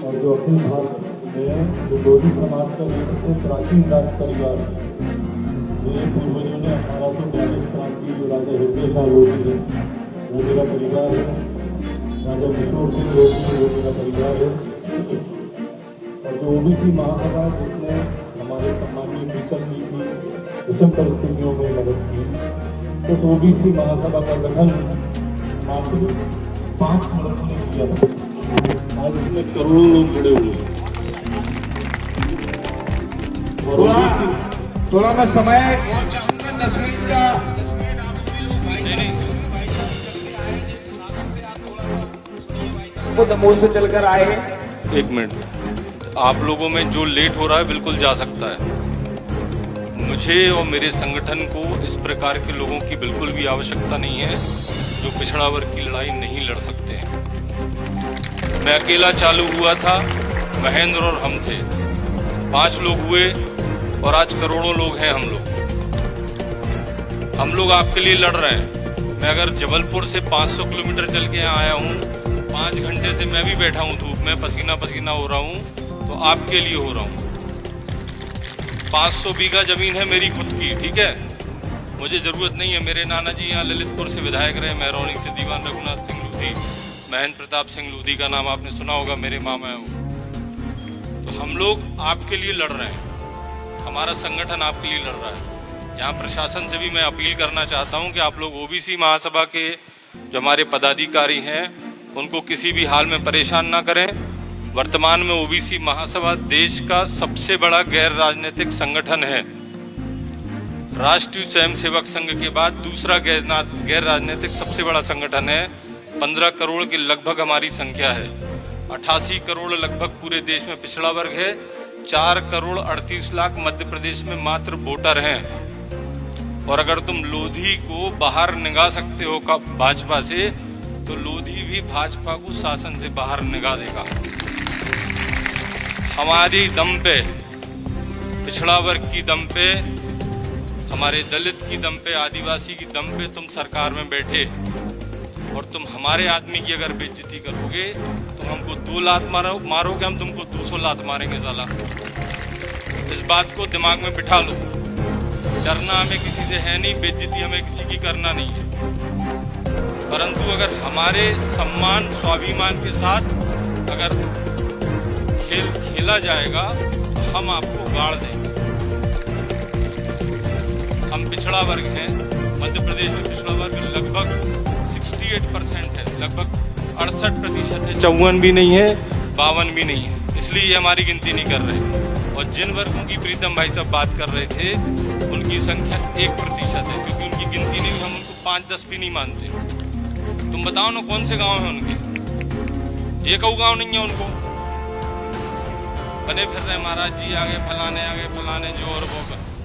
और जो अखिल भारत में जो लोधी समाज का सबसे प्राचीन राज परिवार मेरे पूर्वजों ने 1842 क्रांति जो राजा हृदय शाह लोधी है वो मेरा परिवार है, राजा किशोर सिंह लोधी वो मेरा परिवार है, और जो ओबीसी महासभा जिसने हमारे सम्मानीय टीचर जी की विषम परिस्थितियों में मदद की, उस ओबीसी महासभा का गठन मात्र 5 लड़कों ने किया था। आज इसमें करोड़ों लोग जुड़े हुए हैं। थोड़ा मैं समय और चाहूंगा 10 मिनट का। वो दमोह से चलकर आए। 1 मिनट, आप लोगों में जो लेट हो रहा है बिल्कुल जा सकता है। मुझे और मेरे संगठन को इस प्रकार के लोगों की बिल्कुल भी आवश्यकता नहीं है जो पिछड़ा वर्ग की लड़ाई नहीं लड़ सकते हैं। मैं अकेला चालू हुआ था, महेंद्र और हम थे, 5 लोग हुए और आज करोड़ों लोग हैं। हम लोग आपके लिए लड़ रहे हैं। मैं अगर जबलपुर से 500 किलोमीटर चल के यहाँ आया हूँ, 5 घंटे से मैं भी बैठा हूँ धूप में, पसीना पसीना हो रहा हूँ, तो आपके लिए हो रहा हूँ। 500 बीघा जमीन है मेरी खुद की, ठीक है, मुझे जरूरत नहीं है। मेरे नाना जी यहाँ ललितपुर से विधायक रहे, महरौनी से दीवान रघुनाथ सिंह लोधी, महेंद्र प्रताप सिंह लोधी का नाम आपने सुना होगा, मेरे मामा है वो। तो हम लोग आपके लिए लड़ रहे हैं, हमारा संगठन आपके लिए लड़ रहा है। यहाँ प्रशासन से भी मैं अपील करना चाहता हूँ कि आप लोग ओबीसी महासभा के जो हमारे पदाधिकारी हैं उनको किसी भी हाल में परेशान ना करें। वर्तमान में ओबीसी महासभा देश का सबसे बड़ा गैर राजनीतिक संगठन है। राष्ट्रीय स्वयंसेवक संघ के बाद दूसरा गैर राजनीतिक सबसे बड़ा संगठन है। 15 करोड़ के लगभग हमारी संख्या है। 88 करोड़ लगभग पूरे देश में पिछड़ा वर्ग है। 4 करोड़ 38 लाख मध्य प्रदेश में मात्र वोटर हैं। और अगर तुम लोधी को बाहर निकाल सकते हो भाजपा से, तो लोधी भी भाजपा को शासन से बाहर निकाल देगा। हमारी दम पे, पिछड़ा वर्ग की दम पे, हमारे दलित की दम पे, आदिवासी की दम पे तुम सरकार में बैठे और तुम हमारे आदमी की अगर बेइज्जती करोगे तो हमको 2 लात मारोगे, हम तुमको 200 लात मारेंगे साला। इस बात को दिमाग में बिठा लो। डरना हमें किसी से है नहीं, बेइज्जती हमें किसी की करना नहीं है, परंतु अगर हमारे सम्मान स्वाभिमान के साथ अगर खेल खेला जाएगा तो हम आपको गाड़ देंगे। हम पिछड़ा वर्ग हैं, मध्य प्रदेश में पिछड़ा वर्ग लगभग 68% है, लगभग 68% है, 54 भी नहीं है, 52 भी नहीं है, इसलिए ये हमारी गिनती नहीं कर रहे। और जिन वर्गों की प्रीतम भाई साहब बात कर रहे थे उनकी संख्या 1% है, क्योंकि उनकी गिनती नहीं, हम उनको 5-10 भी नहीं मानते। तुम बताओ ना कौन से गांव है उनके? एक गांव नहीं है उनको। बने फिर रहे महाराज जी, आगे फलाने जो और वो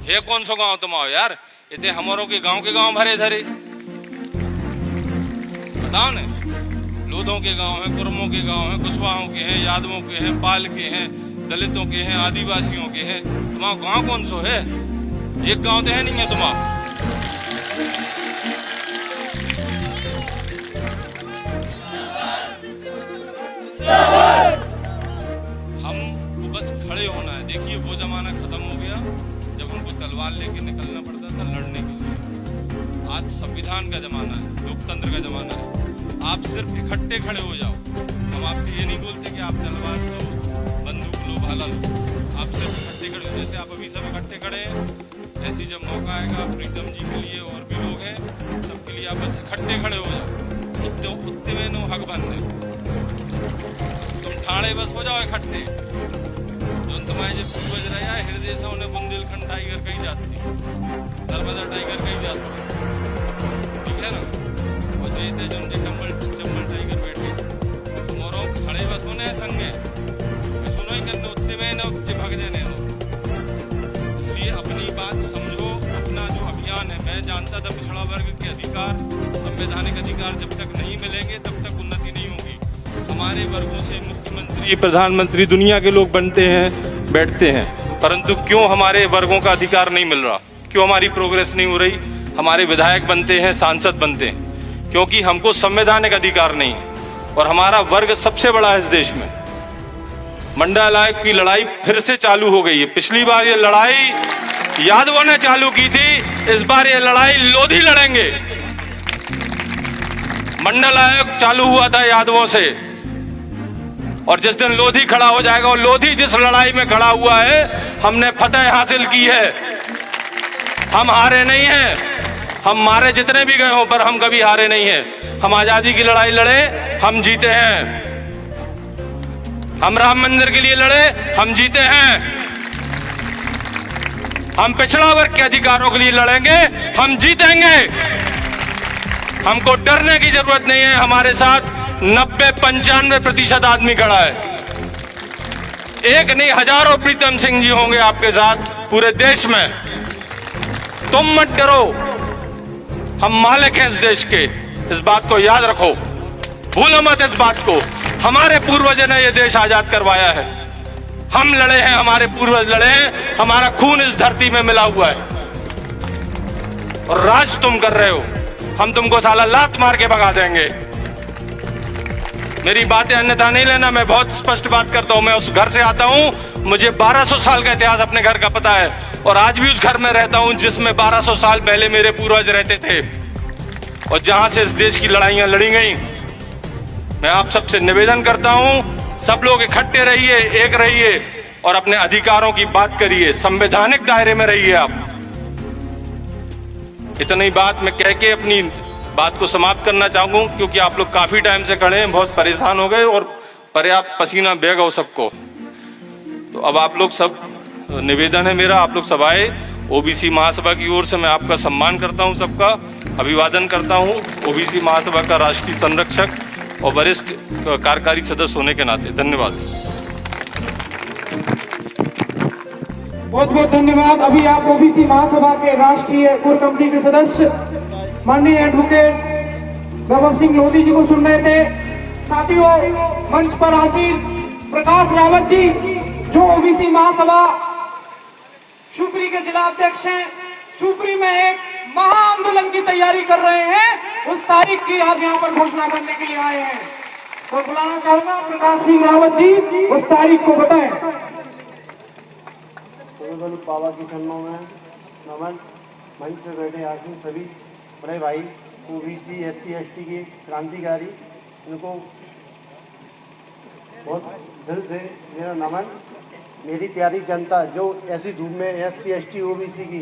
है। कौन सा गांव तुम आओ यार, इतने हमारों के गांव भरे धरे, बताओ ना। लोधों के गांव हैं, कुरमों के गांव हैं, कुशवाहों के हैं, यादवों के हैं, पाल के हैं, दलितों के हैं, आदिवासियों के हैं। तुम्हारा गांव कौन सो है? एक गांव तो है नहीं है तुम्हारा। हम बस खड़े होना है। देखिए वो जमाना खत्म हो गया जब उनको तलवार लेके निकलना पड़ता था लड़ने के लिए। आज संविधान का जमाना है, लोकतंत्र का जमाना है। आप सिर्फ इकट्ठे खड़े हो जाओ। हम आपसे ये नहीं बोलते कि आप तलवार लो, बंदूक लो, भाला लो। आप सिर्फ इकट्ठे खड़े हो, जैसे आप अभी सब इकट्ठे खड़े हैं। ऐसे जब मौका आएगा प्रीतम जी के लिए और भी लोग हैं, सबके लिए आप बस इकट्ठे खड़े हो जाओ। उतने में नो हक बंद है, तुम ठाणे बस हो जाओ इकट्ठे। जो तुम्हारे जब पूर्वज रहा है हृदय से उन्हें बुंदेलखंड टाइगर कही जाती, नर्मदा टाइगर कही जाती, ठीक है ना। और जो चंबल टाइगर बैठे, तुम्हारा ज्यादा पिछड़ा वर्ग के अधिकार, संवैधानिक अधिकार जब तक नहीं मिलेंगे तब तक उन्नति नहीं होगी। हमारे वर्गों से मुख्यमंत्री, प्रधानमंत्री दुनिया के लोग बनते हैं, बैठते हैं, परंतु क्यों हमारे वर्गों का अधिकार नहीं मिल रहा? क्यों हमारी प्रोग्रेस नहीं हो रही? हमारे विधायक बनते हैं, सांसद बनते हैं, क्योंकि हमको संवैधानिक अधिकार नहीं है और हमारा वर्ग सबसे बड़ा है इस देश में। मंडल आयोग की लड़ाई फिर से चालू हो गई है। पिछली बार ये लड़ाई यादवों ने चालू की थी, इस बार ये लड़ाई लोधी लड़ेंगे। मंडल आयोग चालू हुआ था यादवों से, और जिस दिन लोधी खड़ा हो जाएगा, और लोधी जिस लड़ाई में खड़ा हुआ है, हमने फतह हासिल की है। हम हारे नहीं हैं, हम मारे जितने भी गए हों पर हम कभी हारे नहीं हैं। हम आजादी की लड़ाई लड़े, हम जीते हैं। हम राम मंदिर के लिए लड़े, हम जीते हैं। हम पिछड़ा वर्ग के अधिकारों के लिए लड़ेंगे, हम जीतेंगे। हमको डरने की जरूरत नहीं है। हमारे साथ 90-95% आदमी खड़ा है। एक नहीं, हजारों प्रीतम सिंह जी होंगे आपके साथ पूरे देश में। तुम मत डरो, हम मालिक हैं इस देश के। इस बात को याद रखो, भूलो मत इस बात को। हमारे पूर्वजों ने यह देश आजाद करवाया है। हम लड़े हैं, हमारे पूर्वज लड़े हैं, हमारा खून इस धरती में मिला हुआ है। और राज तुम कर रहे हो, हम तुमको साला लात मार के भगा देंगे। मेरी बातें अन्यथा नहीं लेना, मैं बहुत स्पष्ट बात करता हूं। मैं उस घर से आता हूं, मुझे 1200 साल का इतिहास अपने घर का पता है, और आज भी उस घर में रहता हूं जिसमें 1200 साल पहले मेरे पूर्वज रहते थे, और जहां से इस देश की लड़ाइयां लड़ी गई। मैं आप सबसे निवेदन करता हूं, सब लोग इकट्ठे रहिए, एक रहिए, और अपने अधिकारों की बात करिए। संवैधानिक दायरे में रहिए आप। इतनी बात मैं कह के अपनी बात को समाप्त करना चाहूंगा, क्योंकि आप लोग काफी टाइम से खड़े हैं, बहुत परेशान हो गए और पर्याप्त पसीना बह गया सबको। तो अब आप लोग सब, निवेदन है मेरा, आप लोग सब आए। ओबीसी महासभा की ओर से मैं आपका सम्मान करता हूं, सबका अभिवादन करता हूं। ओबीसी महासभा का राष्ट्रीय संरक्षक और वरिष्ठ कार्यकारी सदस्य होने के नाते धन्यवाद। बहुत बहुत धन्यवाद। अभी आप ओबीसी महासभा के राष्ट्रीय कोर कमेटी के सदस्य माननीय एडवोकेट वैभव सिंह लोधी जी को सुन रहे थे। साथियों, मंच पर आसीन प्रकाश रावत जी, जो ओबीसी महासभा शिवपुरी के जिला अध्यक्ष हैं, शिवपुरी में एक महा आंदोलन की तैयारी कर रहे हैं। उस तारीख की आज यहाँ पर घोषणा करने के लिए आए हैं। तो बुलाना चाहूंगा प्रकाश सिंह रावत जी, उस तारीख को बताएं। बाबा के चरणों में नमन। मंच पर बैठे आसीन सभी बड़े भाई ओबीसी SC ST के क्रांतिकारी, इनको बहुत दिल से मेरा नमन। मेरी प्यारी जनता जो ऐसी धूप में SC ST OBC की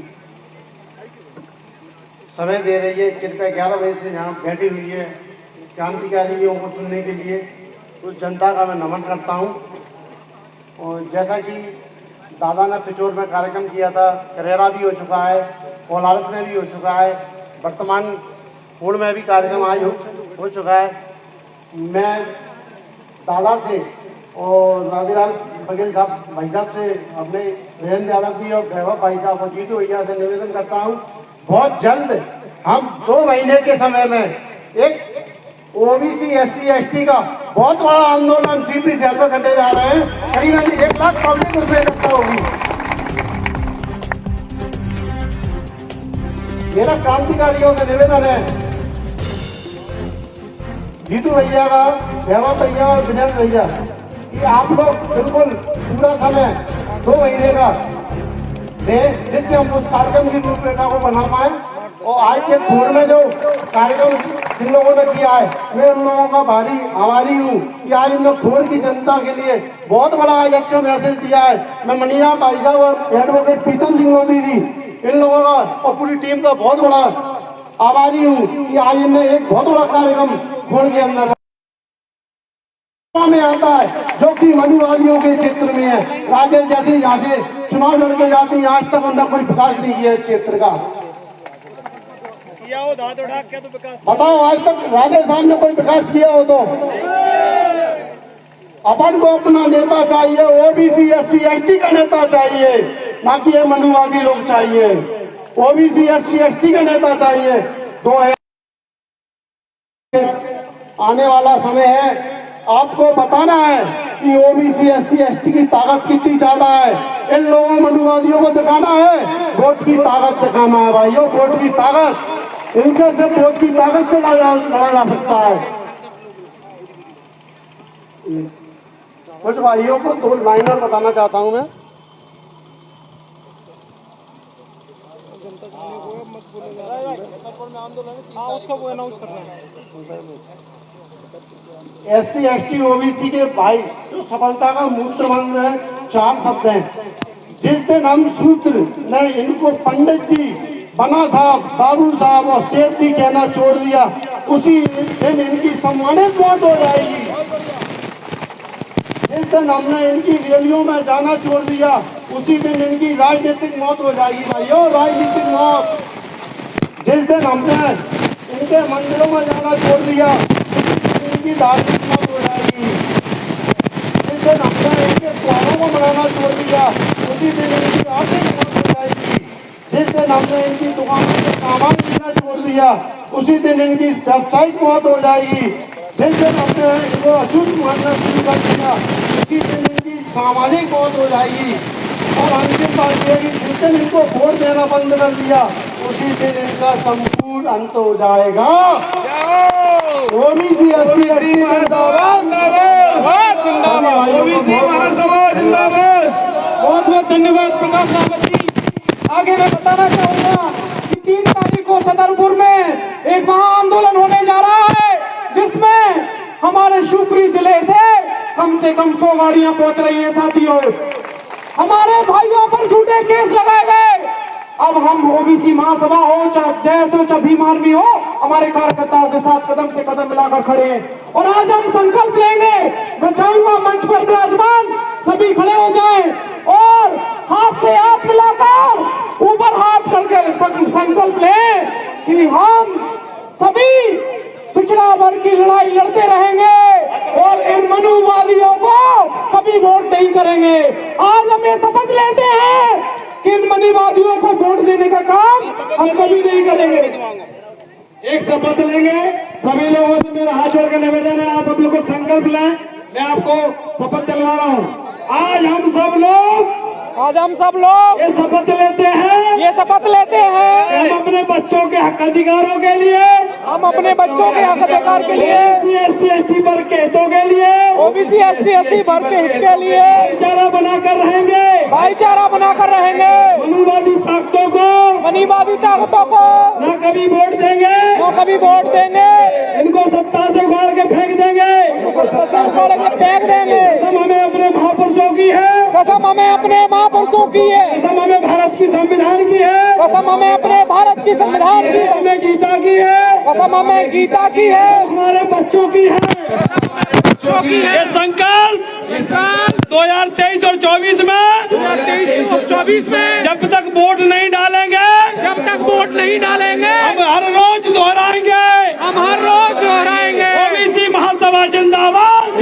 समय दे रही है, कृपया 11 बजे से यहाँ बैठी हुई है क्रांतिकारियों को सुनने के लिए, उस जनता का मैं नमन करता हूँ। और जैसा कि दादा ने पिचोर में कार्यक्रम किया था, करेरा भी हो चुका है, कोलारस में भी हो चुका है, वर्तमान पूर्ण में भी कार्यक्रम आज हो चुका है। मैं दादा से और राधेलाल बघेल साहब भाई साहब से, अपने वीरेंद्र यादव जी और वैभव भाई साहब और जीतू भैया से निवेदन करता हूँ, बहुत जल्द हम 2 महीने के समय में एक ओबीसी SC ST का बहुत बड़ा आंदोलन शिवपुरी शहर में करने जा रहे हैं। करीबन 1 लाख पब्लिक उसमें इकट्ठा होगी। मेरा क्रांतिकारियों का निवेदन है, जीतू भैया का, वैभव भैया और वीरेंद्र भैया, कि आप लोग बिल्कुल पूरा समय 2 महीने का दें, जिससे हम उस कार्यक्रम की रूपरेखा को बना पाए। और आज के पूर्व में जो कार्यक्रम जिन लोगों ने किया है, मैं उन लोगों का भारी आभारी हूँ कि आज इन लोग खोर की जनता के लिए बहुत बड़ा आज अच्छा मैसेज दिया है। मैं मनीरा भाई साहब और एडवोकेट प्रीतम सिंह लोधी जी, इन लोगों का और पूरी टीम का बहुत बड़ा आभारी हूँ कि आज इनने एक बहुत बड़ा कार्यक्रम खोर के अंदर में आता है, जो कि मनुवादियों के क्षेत्र में है। राजेश जैसे यहाँ से चुनाव लड़के जाते हैं, आज तक उनका कोई विकास नहीं किया है क्षेत्र का। बताओ आज तक राधे साहब ने कोई विकास किया हो तो? अपन को अपना नेता चाहिए, ओबीसी SC ST का नेता चाहिए, ना कि ये मनुवादी लोग चाहिए। ओबीसी SC ST के नेता चाहिए। 2000 आने वाला समय है, आपको बताना है कि ओबीसी SC ST की ताकत कितनी ज्यादा है। इन लोगों मनुवादियों को दिखाना है, वोट की ताकत दिखाना है भाइयों, वोट की ताकत। इनसे सिर्फ वोट की ताकत से लड़ा जा सकता है। कुछ भाइयों को 2 लाइनर बताना चाहता हूं मैं। SC ST OBC के भाई, जो सफलता का मूत्र मंत्र है, 4 शब्द हैं। जिस दिन हम सूत्र ने इनको पंडित जी, बना साहब, बाबू साहब और सेठ जी कहना छोड़ दिया, उसी दिन इनकी सम्मानित मौत हो जाएगी। जिस दिन हमने इनकी रैलियों में जाना छोड़ दिया, उसी दिन इनकी राजनीतिक मौत हो जाएगी भाइयों, राजनीतिक मौत। जिस दिन हमने इनके मंदिरों में जाना छोड़ दिया, इनकी धार्मिक मौत हो जाएगी। जिस दिन हमने इनके त्योहारों को मनाना छोड़ दिया, उसी दिन इनकी आर्थिक मौत हो जाएगी। जिस दिन हमने इनकी दुकानों से सामान लेना छोड़ दिया, उसी दिन इनकी व्यावसायिक मौत हो जाएगी। जिस दिन हमने इनको अछूत मानना शुरू कर दिया, उसी दिन इनकी सामाजिक मौत हो जाएगी। और अंतिम बात यह है कि जिस दिन इनको वोट देना बंद कर दिया, उसी दिन इनका संपूर्ण अंत हो जाएगा। ओबीसी SC ST बहुत बहुत धन्यवाद प्रकाश रावत जी। आगे मैं बताना चाहूंगा कि 3 तारीख को छतरपुर में एक महाआंदोलन होने जा रहा है, जिसमें हमारे शिवपुरी जिले से कम 100 गाड़ियां पहुंच रही हैं। साथियों, हमारे भाइयों पर झूठे केस लगाए गए। अब हम ओबीसी महासभा हो, चाहे जैस हो, चाहे भीम आर्मी हो, हमारे कार्यकर्ताओं के साथ कदम से कदम मिलाकर खड़े हैं। और आज हम संकल्प लेंगे, मैं चाहूंगा मंच पर विराजमान सभी खड़े हो जाएं और हाथ से हाथ मिलाकर ऊपर हाथ करके संकल्प लें कि हम सभी पिछड़ा वर्ग की लड़ाई लड़ते रहेंगे और इन मनुवादियों को कभी वोट नहीं करेंगे। आज हम ये शपथ लेते हैं कि इन मनुवादियों को वोट देने का काम हम कभी नहीं करेंगे। एक शपथ लेंगे, सभी लोगों से मेरा हाथ जोड़ कर निवेदन है, आप लोग को संकल्प लें। मैं आपको शपथ दिलवा रहा हूँ। आज हम सब लोग ये शपथ लेते हैं हम अपने बच्चों के हक अधिकारों के लिए, SC ST वर्ग के हितों के लिए, ओबीसी SC ST वर्ग के हित के लिए भाईचारा बनाकर रहेंगे। मनीवादी ताकतों को न कभी वोट देंगे, इनको सत्ता से उखाड़ के फेंक देंगे। कसम हमें अपने महापुरुषों की है, कसम हमें अपने महापुरुषों की है, कसम हमें भारत की संविधान की है, कसम हमें अपने भारत की संविधान की, हमें गीता की है, कसम हमें गीता की है, हमारे बच्चों की है। ये संकल्प 2023 और 24 में जब तक वोट नहीं डालेंगे, हम हर रोज दोहराएंगे। ओबीसी महासभा जिंदाबाद,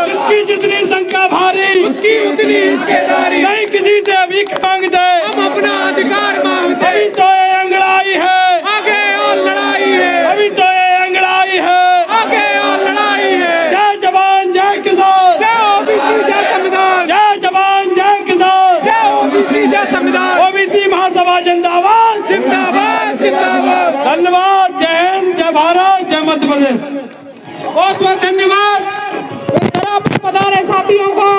इसकी जितनी संख्या भारी, उसकी उतनी हिस्सेदारी। नहीं किसी से अभी मांगते, हम अपना अधिकार मांगते। अभी तो ये अंगड़ाई है, आगे और लड़ाई है, अभी तो ये अंगड़ाई है। आगे और लड़ाई है। जय जवान जय किसान, जय ओबीसी जय संविधान, जय जवान जय किसान, जय ओबीसी जय संविधान। ओबीसी महासभा जिंदाबाद, जिंदाबाद। धन्यवाद। जय हिंद, जय भारत, जय मध्य प्रदेश। बहुत बहुत धन्यवाद। इस तरह बता रहे साथियों को,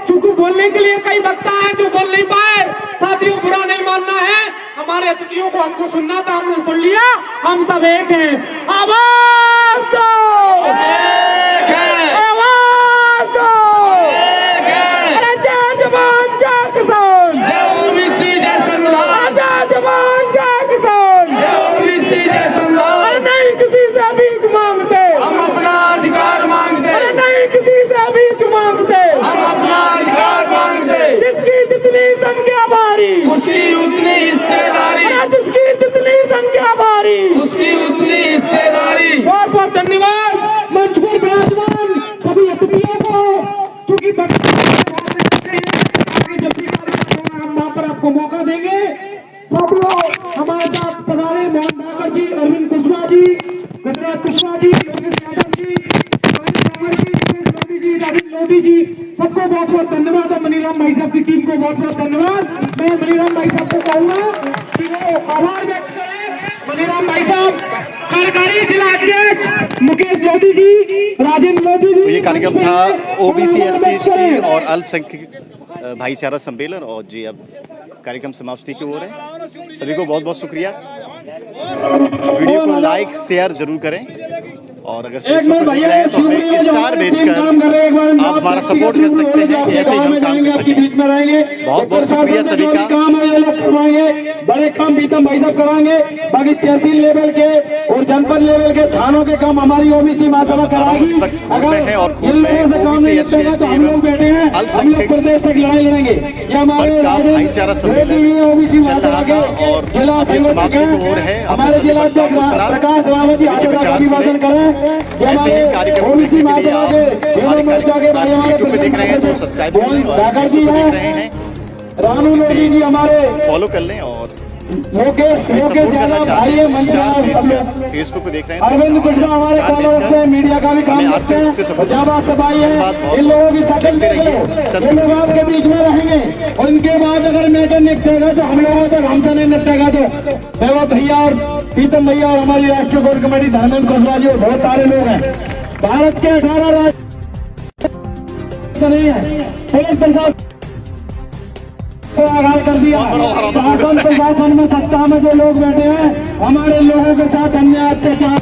चूंकि बोलने के लिए कई वक्ता है जो बोल नहीं पाए। साथियों, बुरा नहीं मानना है, हमारे अतिथियों को हमको सुनना था, हमने सुन लिया। हम सब एक हैं। आवाज दो, आवाज दो। अरे जय जवान जय किसान, जय ओबीसी जय संविधान, जय जवान जय किसान, जय ओबीसी जय संविधान। अरे नहीं किसी से भीख मांगते, हम अपना अधिकार मांगते, अरे नहीं किसी से भीख मांगते, हम अपना अधिकार मांगते। जिसकी जितनी संख्या भारी, उसकी उतनी हिस्सेदारी, अरे जिसकी जितनी संख्या भारी, उसकी उतनी हिस्सेदारी। बहुत बहुत धन्यवाद। मंच पर विराजमान सभी अतिथियों को, क्योंकि हम वहाँ पर आपको मौका देंगे। जी, योगेश यादव जी, लोधी जी, सबको बहुत बहुत धन्यवाद और मनीराम भाई साहब की टीम को बहुत बहुत धन्यवाद। मैं मनीराम भाई साहब को कहूंगा कि वो आभार व्यक्त करें। मनीराम भाई साहब, कार्यकारी जिला अध्यक्ष मुकेश लोधी जी, राजेंद्र लोधी जी। तो ये कार्यक्रम था ओबीसी एसटी एसटी और अल्पसंख्यक भाईचारा सम्मेलन, और जी अब कार्यक्रम समाप्ति की ओर है। सभी को बहुत बहुत शुक्रिया। वीडियो को लाइक शेयर जरूर करें, और अगर फेसबुक पर देख रहे हैं तो हमें स्टार भेजकर आप हमारा सपोर्ट कर सकते हैं कि ऐसे ही हम काम कर सकें। बहुत बहुत शुक्रिया सभी का। काम है ये लोग करवाएंगे, बड़े काम प्रीतम भाई साहब कराएंगे, बाकी तहसील लेवल के और जनपद लेवल के थानों के काम हमारी ओबीसी महासभा कराएगी। इस वक्त खूब में है और खूब में ओबीसी एससी एसटी एवं अल्पसंख्यक प्रदेश तक लड़ाई लड़ेंगे। ये हमारे भाईचारा सम्मेलन चल रहा था और ये समाप्ति की ओर है। हमारे जिला प्रकाश रावत जी अभिभाषण करें। ऐसे ही कार्यक्रम देखने के लिए आप हमारे कार्यक्रम यूट्यूब पे देख रहे हैं तो सब्सक्राइब कर लें, और फेसबुक पे देख रहे हैं जी हमारे फॉलो कर लें, और लोकेश सपोर्ट करना यादव चाहते भाई हैं स्टार मंच भेजकर, फेसबुक पे देख रहे हैं अरविंद तो कृष्णा हमारे स्टार कॉलर से भेजकर मीडिया का भी काम हमें करते आर्थिक रूप से हैं। सपोर्ट जब आप सफाई है, धन्यवाद, इन लोगों की बहुत शक्ल देखते देख लो, रहिए सब इन लोगों के बीच में रहेंगे और इनके बाद अगर मैटर निपटेगा तो हम लोगों तक हमसे नहीं निपटेगा। तो देवत भैया और प्रीतम भैया और हमारी राष्ट्रीय कोर कमेटी धर्मेंद्र कुशवाहा जी और बहुत सारे लोग हैं। भारत के 18 राज्य नहीं है, पुलिस प्रशासन को आगाह कर दिया। शासन प्रशासन में सत्ता में जो लोग बैठे हैं, हमारे लोगों के साथ अन्याय अत्याचार